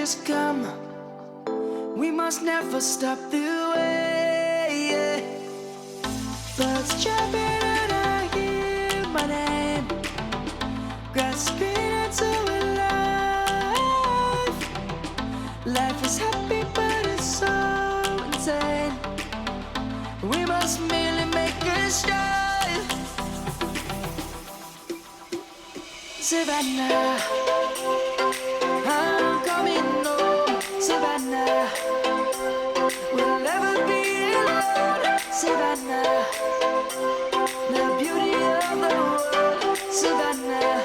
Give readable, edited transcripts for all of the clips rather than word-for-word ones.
just come. We must never stop the way. Birds chirping and I hear my name, grasping into life. Life is happy but it's so insane. We must merely make a start. Savannah, I'm coming home. Savannah, we'll never be alone. Savannah, the beauty of the world. Savannah,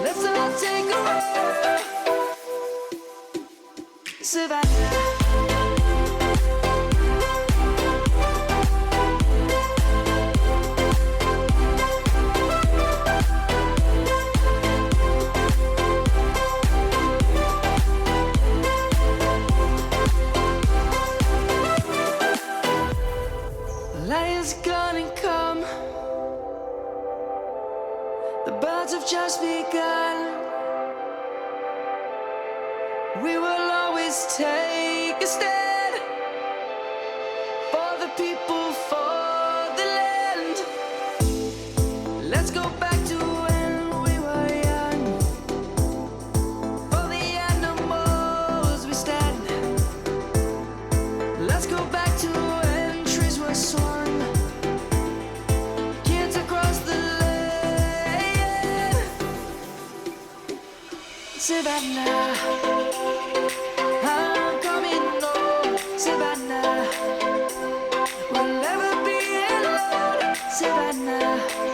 let's all take a walk. Savannah. Lion's gonna come. The birds have just begun. We will always take a stand for the people, for the land. Let's go back to when we were young. For the animals we stand. Let's go back to when trees were swung. Kids across the land. Savannah, I'm coming home. Savannah, we'll never be alone. Savannah.